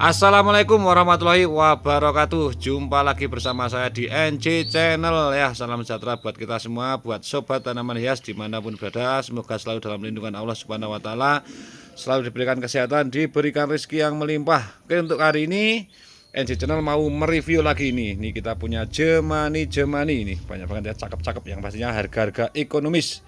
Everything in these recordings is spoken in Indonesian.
Assalamualaikum warahmatullahi wabarakatuh. Jumpa lagi bersama saya di NC Channel ya. Salam sejahtera buat kita semua, buat sobat tanaman hias dimanapun berada. Semoga selalu dalam lindungan Allah Subhanahu Wa Taala, selalu diberikan kesehatan, diberikan rezeki yang melimpah. Oke, untuk hari ini NC Channel mau mereview lagi ini. Ini kita punya Jemani ini banyak banget ya, cakep-cakep, yang pastinya harga-harga ekonomis.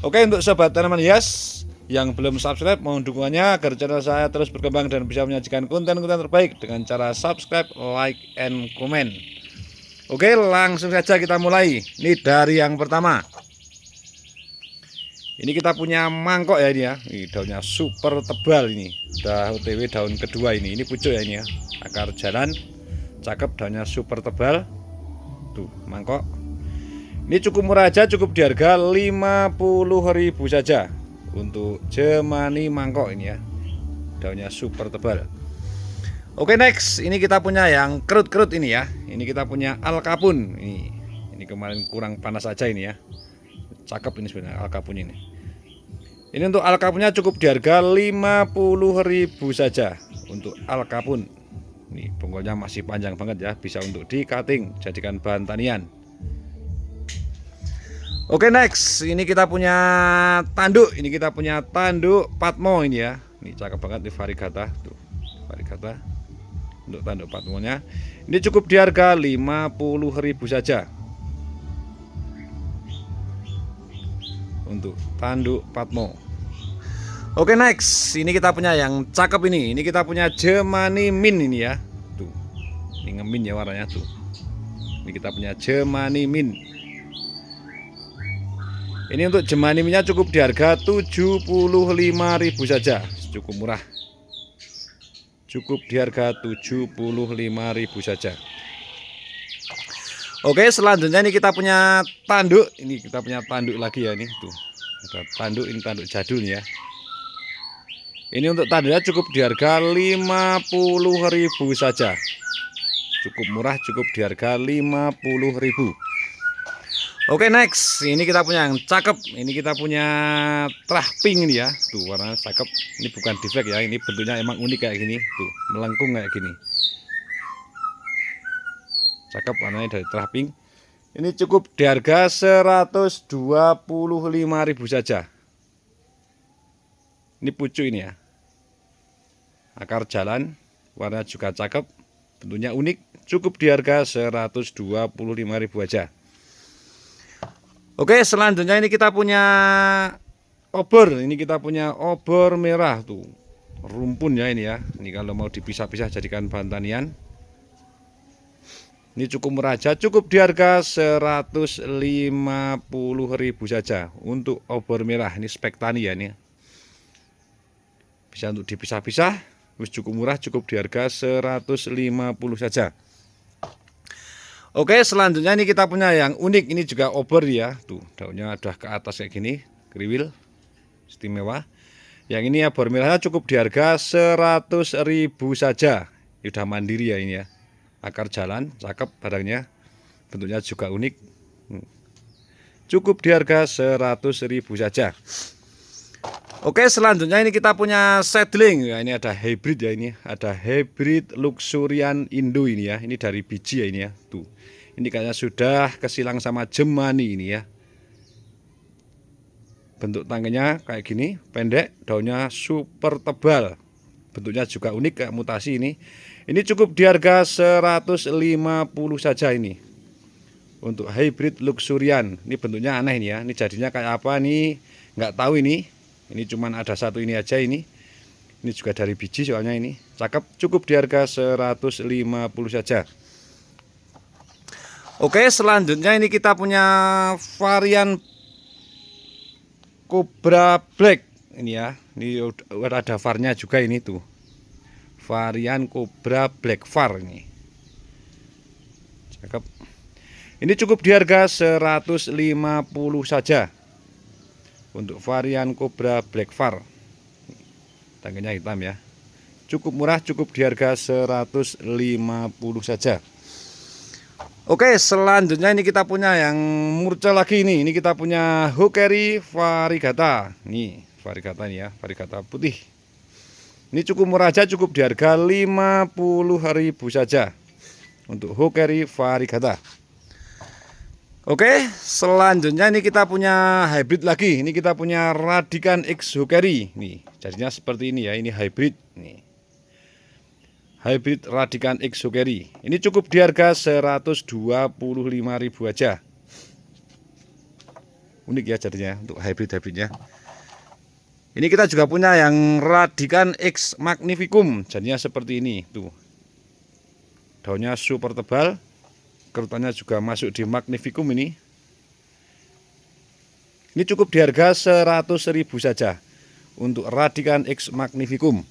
Oke, untuk sobat tanaman hias yang belum subscribe, mohon dukungannya agar channel saya terus berkembang dan bisa menyajikan konten-konten terbaik dengan cara subscribe, like, and comment. Oke, langsung saja kita mulai. Ini dari yang pertama. Ini kita punya mangkok ya, ini ya. Ini daunnya super tebal ini. Udah OTW daun kedua ini. Ini pucuk ya ini ya. Akar jalan, cakep, daunnya super tebal. Tuh, mangkok. Ini cukup murah aja, cukup di harga 50.000 saja. Untuk Jemani mangkok ini ya, daunnya super tebal. Oke, next ini kita punya yang kerut-kerut ini ya. Ini kita punya alkapun ini kemarin kurang panas aja ini ya. Cakep ini sebenarnya alkapun ini. Ini untuk alkapunnya cukup di harga 50.000 saja untuk alkapun. Ini bonggolnya masih panjang banget ya, bisa untuk di cutting jadikan bahan tanian. Oke, next ini kita punya tanduk. Ini kita punya tanduk Patmo ini ya. Ini cakep banget di variegata tuh. Variegata untuk tanduk Patmonya. Ini cukup di harga 50.000 saja. Untuk tanduk Patmo. Oke, next ini kita punya yang cakep ini. Ini kita punya Jemani Mint ini ya. Tuh. Ini ngemin ya warnanya tuh. Ini kita punya Jemani Mint. Ini untuk Jemani Mintnya cukup di harga 75.000 saja, cukup murah. Cukup di harga 75.000 saja. Oke, selanjutnya ini kita punya tanduk. Ini kita punya tanduk lagi ya, ini tuh. Ada tanduk, ini tanduk jadul nih ya. Ini untuk tanduknya cukup di harga 50.000 saja. Cukup murah, cukup di harga 50.000. Oke, next ini kita punya yang cakep. Ini kita punya trah pink ini ya. Tuh warnanya cakep. Ini bukan defect ya. Ini bentuknya emang unik kayak gini. Tuh melengkung kayak gini. Cakep warnanya dari trah pink. Ini cukup di harga 125.000 saja. Ini pucuk ini ya. Akar jalan, warna juga cakep, bentuknya unik. Cukup di harga 125.000 aja. Oke, selanjutnya ini kita punya obor. Ini kita punya obor merah tuh. Rumpun ya ini ya. Ini kalau mau dipisah-pisah jadikan bahan tanian. Ini cukup murah aja, cukup di harga 150.000 saja untuk obor merah. Ini spek tani ya ini. Bisa untuk dipisah-pisah. Cukup murah, cukup di harga 150 saja. Oke, selanjutnya ini kita punya yang unik. Ini juga obor ya. Tuh, daunnya udah ke atas kayak gini, kriwil, istimewa. Yang ini obor merahnya cukup di harga 100.000 saja. Ini udah mandiri ya ini ya. Akar jalan, cakep barangnya. Bentuknya juga unik. Cukup di harga 100.000 saja. Oke, selanjutnya ini kita punya seedling. Ya, ini ada hybrid ya ini. Ada hybrid luxurian Indo ini ya. Ini dari biji ya ini ya. Tuh. Ini kayaknya sudah kesilang sama Jemani ini ya. Bentuk tangkainya kayak gini, pendek, daunnya super tebal. Bentuknya juga unik kayak mutasi ini. Ini cukup di harga 150 saja ini. Untuk hybrid luxurian. Ini bentuknya aneh ini ya. Ini jadinya kayak apa nih? Nggak tahu ini. Ini cuman ada satu ini aja ini. Ini juga dari biji soalnya ini. Cakep, cukup di harga 150 saja. Oke, selanjutnya ini kita punya varian Cobra Black ini ya. Ini ada varnya juga ini tuh. Varian Cobra Black var ini. Cakep. Ini cukup di harga 150 saja. Untuk varian Cobra Black var. Tangkainya hitam ya. Cukup murah, cukup di harga 150 saja. Oke, selanjutnya ini kita punya yang murca lagi ini. Ini kita punya Heucheri variegata. Nih, variegata ini ya, variegata putih. Ini cukup murah aja, cukup di harga 50.000 saja untuk Hokeri variegata. Oke, selanjutnya ini kita punya hybrid lagi. Ini kita punya Radican X Hokeri. Nih, jadinya seperti ini ya. Ini hybrid nih. Hybrid Radican X Hokeri. Ini cukup di harga 125.000 aja. Unik ya jadinya untuk hybridnya. Ini kita juga punya yang Radican X Magnificum. Jadinya seperti ini tuh. Daunnya super tebal. Kerutannya juga masuk di Magnificum ini. Ini cukup di harga 100.000 saja untuk Radican X Magnificum.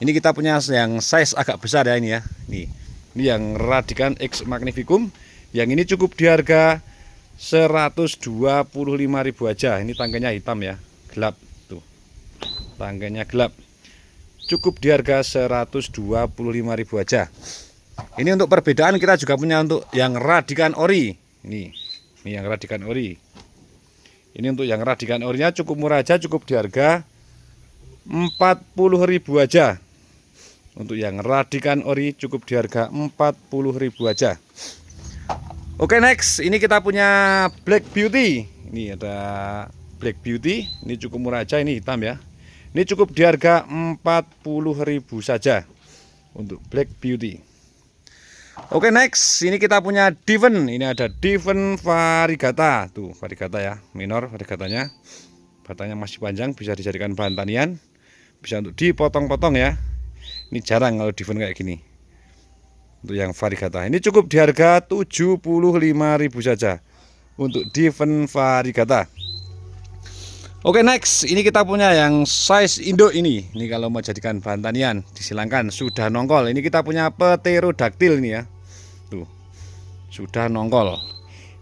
Ini kita punya yang size agak besar ya ini ya. Ini yang Radican X Magnificum. Yang ini cukup di harga 125.000 aja. Ini tangkainya hitam ya, gelap tuh. Tangkainya gelap. Cukup di harga 125.000 aja. Ini untuk perbedaan kita juga punya untuk yang Radican Ori. Ini yang Radican Ori. Ini untuk yang Radican Orinya cukup murah aja, cukup di harga 40.000 aja. Untuk yang Radican Ori cukup di harga 40.000 aja. Oke, next ini kita punya Black Beauty. Ini ada Black Beauty. Ini cukup murah aja, ini hitam ya. Ini cukup di harga 40.000 saja untuk Black Beauty. Oke, next ini kita punya Diven. Ini ada Diven variegata. Tuh, variegata ya, minor variegatanya. Batangnya masih panjang, bisa dijadikan bahan tanian. Bisa untuk dipotong-potong ya. Ini jarang kalau Diven kayak gini. Untuk yang variegata. Ini cukup di harga 75.000 saja untuk Diven variegata. Oke, next ini kita punya yang size induk ini. Ini kalau mau jadikan bahan tanian disilangkan, sudah nongkol. Ini kita punya Pterodactyl ini ya. Tuh. Sudah nongkol.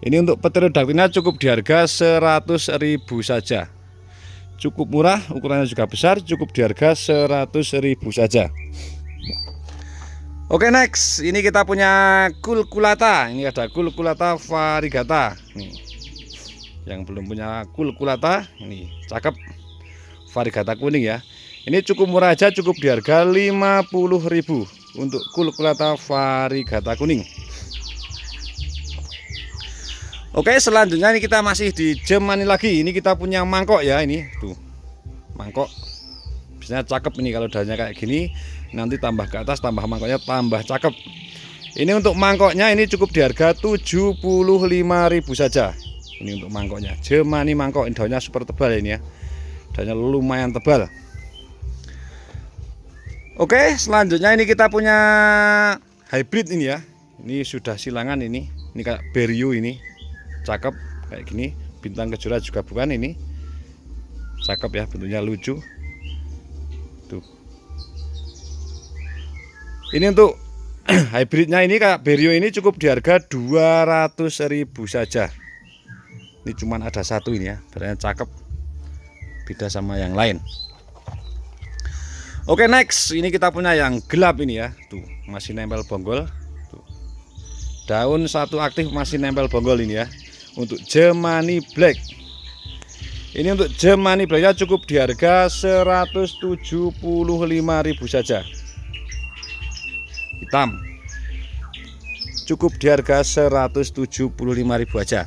Ini untuk Pterodactylnya cukup di harga 100.000 saja. Cukup murah, ukurannya juga besar, cukup di harga 100.000 saja. Oke, next ini kita punya Culculata. Ini ada Culculata variegata. Nih. Yang belum punya Culculata, ini cakep, variegata kuning ya. Ini cukup murah aja, cukup di harga 50.000 untuk Culculata variegata kuning. Oke, selanjutnya ini kita masih di Germany lagi. Ini kita punya mangkok ya, ini tuh mangkok. Biasanya cakep ini kalau daunnya kayak gini. Nanti tambah ke atas, tambah mangkoknya tambah cakep. Ini untuk mangkoknya ini cukup di harga 75.000 saja. Ini untuk mangkoknya, Germany mangkok. Ini daunnya super tebal ini ya. Daunnya lumayan tebal. Oke, selanjutnya ini kita punya hybrid ini ya. Ini sudah silangan ini. Ini kayak Berio ini. Cakep kayak gini. Bintang kejora juga bukan ini. Cakep ya, bentuknya lucu. Tuh. Ini untuk hybridnya ini kayak Berio ini cukup di harga 200.000 saja. Ini cuman ada satu ini ya, berarti cakep, beda sama yang lain. Oke, next ini kita punya yang gelap ini ya. Tuh, masih nempel bonggol. Tuh. Daun satu aktif masih nempel bonggol ini ya. Untuk Germany Black. Ini untuk Germany Blacknya cukup di harga 175.000 saja. Hitam. Cukup di harga 175.000 aja.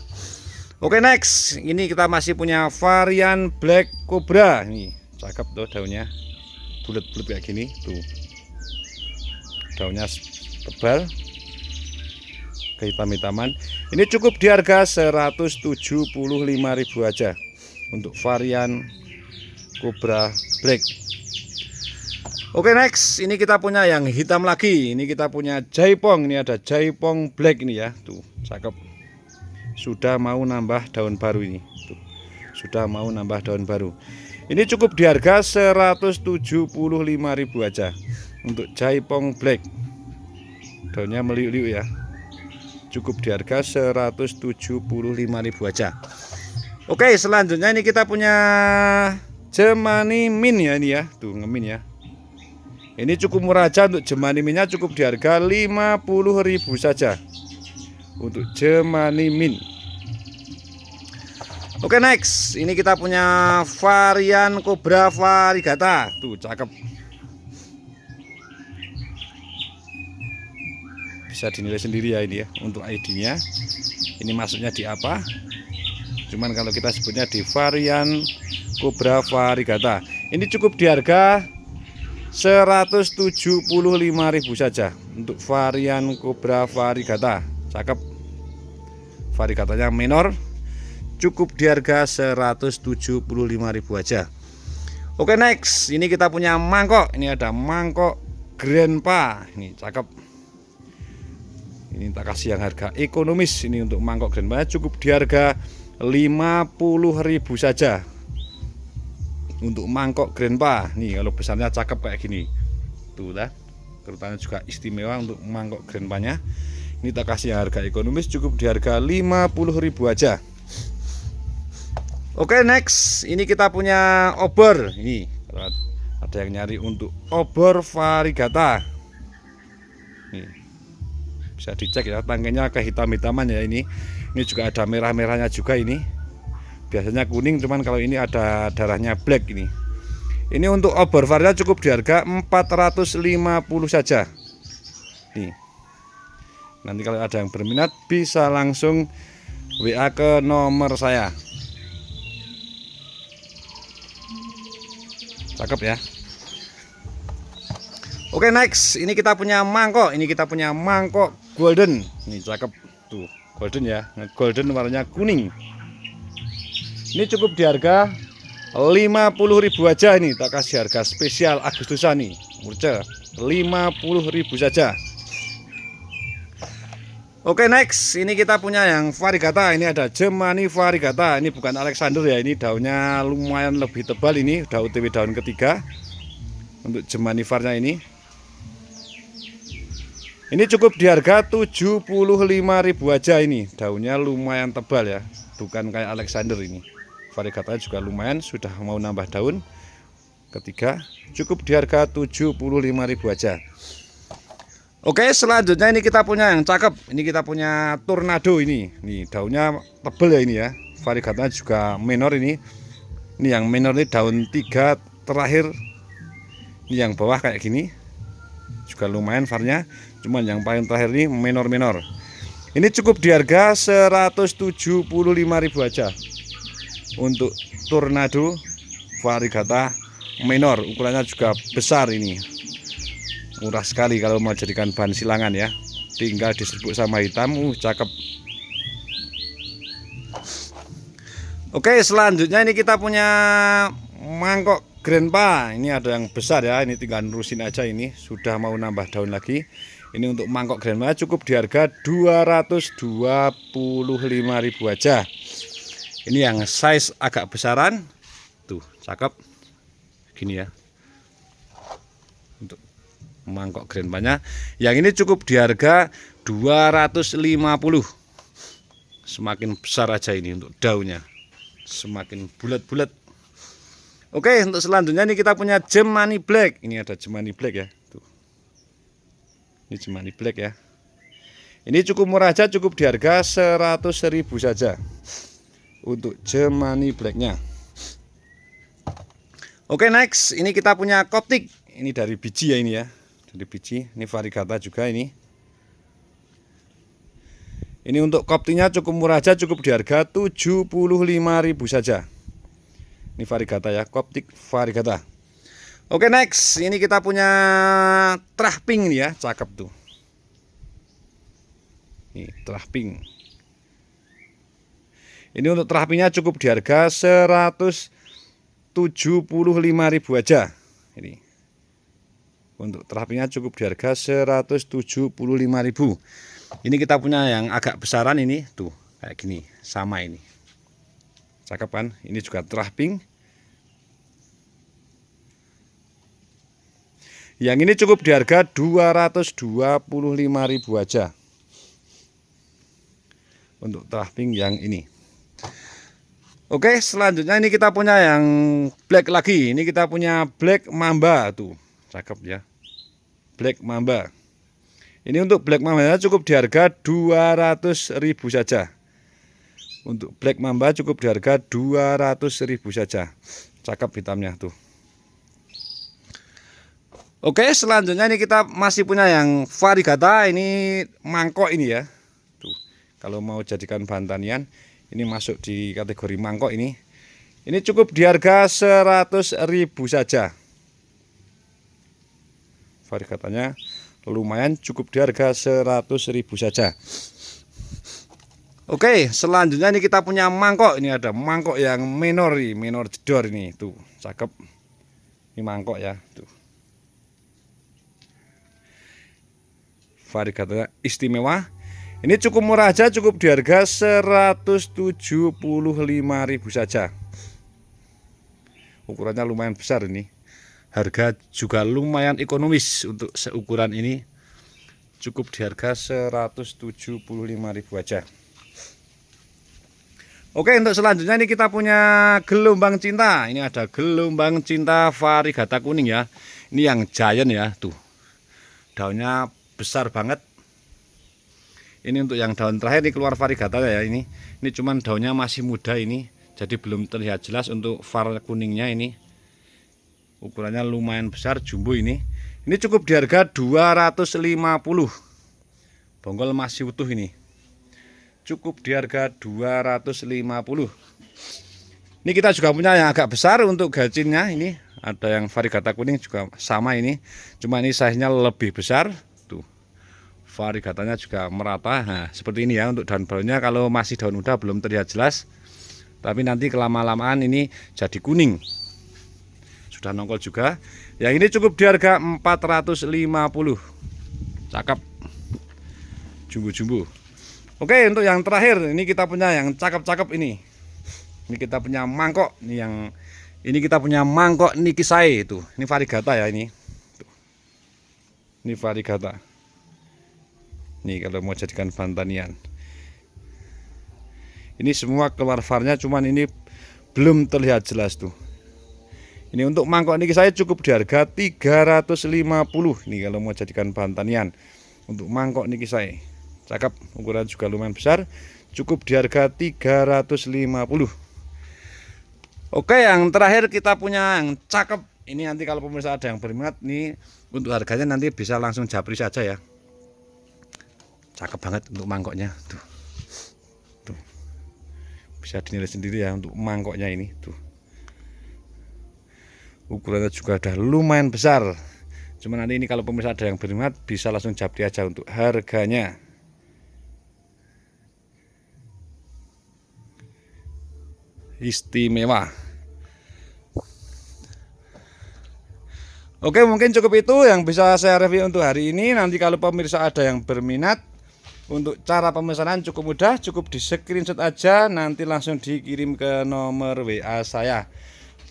Oke, next ini kita masih punya varian Black Cobra. Nih cakep tuh daunnya, bulat-bulat kayak gini tuh. Daunnya tebal, kehitam-hitaman. Ini cukup di harga 175.000 aja untuk varian Cobra Black. Oke, next ini kita punya yang hitam lagi. Ini kita punya Jaipong. Ini ada Jaipong Black ini ya. Tuh cakep. Sudah mau nambah daun baru ini. Tuh, sudah mau nambah daun baru. Ini cukup di harga 175.000 aja untuk Jaipong Black. Daunnya meliuk-liuk ya. Cukup di harga 175.000 aja. Oke, selanjutnya ini kita punya Germany Mint ya ini ya. Tuh ngemin ya. Ini cukup murah aja untuk Germany Mint-nya, cukup di harga 50.000 saja untuk Germany Mint. Oke, next ini kita punya varian Cobra variegata. Tuh cakep. bisa dinilai sendiri ya ini ya untuk ID-nya. Ini masuknya di apa? Cuman kalau kita sebutnya di varian Cobra Variegata. Ini cukup di harga 175.000 saja untuk varian Cobra Variegata. Cakep. Variegatanya minor, cukup di harga 175.000 aja. Oke, next, ini kita punya mangkok. Ini ada mangkok Grandpa. Ini cakep. Ini tak kasih yang harga ekonomis. Ini untuk mangkok Grandpa cukup di harga 50.000 saja. Untuk mangkok Grandpa. Nih kalau besarnya cakep kayak gini. Tuh lah. Kerutannya juga istimewa untuk mangkok Grandpa-nya. Ini tak kasih yang harga ekonomis cukup di harga 50.000 aja. Oke, next, ini kita punya obor. Ini kalau ada yang nyari untuk obor Variegata. Nih, bisa dicek ya, tangkainya kehitam-hitaman ya ini. Ini juga ada merah-merahnya juga ini. Biasanya kuning, cuman kalau ini ada darahnya black ini. Ini untuk obor Variegata cukup di harga 450 saja. Nih. Nanti kalau ada yang berminat bisa langsung WA ke nomor saya. Cakep ya. Oke, next, ini kita punya mangkok. Ini kita punya mangkok golden. Ini cakep tuh, golden ya. Golden warnanya kuning. Ini cukup di harga 50.000 aja. Ini tak kasih harga spesial Agustusan nih. Murce 50.000 saja. Oke, next, ini kita punya yang Variegata. Ini ada Gemani Variegata. Ini bukan Alexander ya. Ini daunnya lumayan lebih tebal. Ini udah OTW daun ketiga untuk Gemani Varnya ini. Ini cukup di harga 75.000 aja. Ini daunnya lumayan tebal ya. Bukan kayak Alexander ini. Variegata juga lumayan, sudah mau nambah daun ketiga. Cukup di harga 75.000 aja. Oke, selanjutnya ini kita punya yang cakep. Ini kita punya Tornado ini. Nih daunnya tebel ya ini ya. Variegatanya juga minor ini. Ini yang minor ini daun 3 terakhir. Ini yang bawah kayak gini. Juga lumayan varnya. Cuman yang paling terakhir ini minor-minor. Ini cukup di harga 175.000 aja. Untuk Tornado Variegata minor, ukurannya juga besar ini. Murah sekali kalau mau jadikan bahan silangan ya. Tinggal diserbuk sama hitam, cakep. Oke, selanjutnya ini kita punya mangkok Grandpa. Ini ada yang besar ya, ini tinggal nerusin aja ini. Sudah mau nambah daun lagi. Ini untuk mangkok Grandpa cukup di harga 225.000 aja. Ini yang size agak besaran. Tuh, cakep. Gini ya. Untuk mangkok Grandpa-nya yang ini cukup di harga 250. Semakin besar aja ini untuk daunnya, semakin bulat-bulat. Oke, untuk selanjutnya ini kita punya Gemani Black. Ini ada Gemani Black ya. Tuh. Ini Gemani Black ya. Ini cukup murah aja, cukup di harga 100.000 saja untuk Gemani Black-nya. Oke, next, ini kita punya Coptic. Ini dari biji ya ini ya. Dari biji, ini Variegata juga ini. Ini untuk Copticnya cukup murah aja, cukup di harga 75.000 saja. Ini Variegata ya, Coptic Variegata. Oke, next, ini kita punya Trah Pink ya, cakep tuh. Ini Trah Pink. Ini untuk Trah Pinknya cukup di harga 175.000 aja. Ini. Untuk terapinya cukup di harga 175.000. Ini kita punya yang agak besaran ini, tuh kayak gini, sama ini. Cakep kan? Ini juga teraping. Yang ini cukup di harga 225.000 aja. Untuk teraping yang ini. Oke, selanjutnya ini kita punya yang black lagi. Ini kita punya Black Mamba tuh. Cakep ya. Black Mamba. Ini untuk Black Mamba cukup di harga 200.000 saja. Untuk Black Mamba cukup di harga 200.000 saja. Cakep hitamnya tuh. Oke, selanjutnya ini kita masih punya yang variegata, ini mangkok ini ya. Tuh, kalau mau jadikan bahan tanian, ini masuk di kategori mangkok ini. Ini cukup di harga 100.000 saja. Variegatanya lumayan, cukup di harga 100.000 saja. Oke, selanjutnya ini kita punya mangkok. Ini ada mangkok yang minor jedor ini. Tuh, cakep. Ini mangkok ya, tuh. Variegatanya istimewa. Ini cukup murah aja, cukup di harga 175.000 saja. Ukurannya lumayan besar ini. Harga juga lumayan ekonomis untuk seukuran ini. Cukup di harga 175.000 aja. Oke, untuk selanjutnya ini kita punya gelombang cinta. Ini ada gelombang cinta variegata kuning ya. Ini yang giant ya, tuh. Daunnya besar banget. Ini untuk yang daun terakhir ini keluar variegata ya ini. Ini cuman daunnya masih muda ini, jadi belum terlihat jelas untuk var kuningnya ini. Ukurannya lumayan besar, jumbo ini. Ini cukup di harga 250. Bonggol masih utuh ini. Cukup di harga 250. Ini kita juga punya yang agak besar untuk gacinnya ini. Ada yang variegata kuning juga sama ini. Cuma ini size-nya lebih besar. Tuh, variegatanya juga merata. Nah, seperti ini ya untuk daun barunya. Kalau masih daun muda belum terlihat jelas, tapi nanti kelama-lamaan ini jadi kuning. Sudah nongol juga. Yang ini cukup di harga 450. Cakep, jumbo-jumbo. Oke, untuk yang terakhir ini kita punya yang cakep-cakep ini. Ini kita punya mangkok. Ini kita punya mangkok Nikisai itu. Ini variegata ya ini. Ini variegata. Nih kalau mau jadikan bahan tanian. Ini semua keluar varnya, cuman ini belum terlihat jelas tuh. Ini untuk mangkok Nikisai cukup di harga 350. Nih kalau mau jadikan bahan tanian. Untuk mangkok Nikisai. Cakep, ukuran juga lumayan besar. Cukup di harga 350. Oke, yang terakhir kita punya yang cakep. Ini nanti kalau pemirsa ada yang berminat nih, untuk harganya nanti bisa langsung japri saja ya. Cakep banget untuk mangkoknya tuh. Tuh. Bisa dinilai sendiri ya untuk mangkoknya ini tuh. Ukurannya juga udah lumayan besar. Cuma nanti ini kalau pemirsa ada yang berminat bisa langsung japri aja untuk harganya. Istimewa. Oke, mungkin cukup itu yang bisa saya review untuk hari ini. Nanti kalau pemirsa ada yang berminat, untuk cara pemesanan cukup mudah, cukup di screenshot aja, nanti langsung dikirim ke nomor WA saya.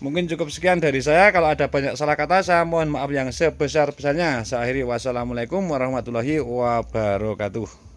Mungkin cukup sekian dari saya. Kalau ada banyak salah kata, saya mohon maaf yang sebesar-besarnya. Saya akhiri, wassalamualaikum warahmatullahi wabarakatuh.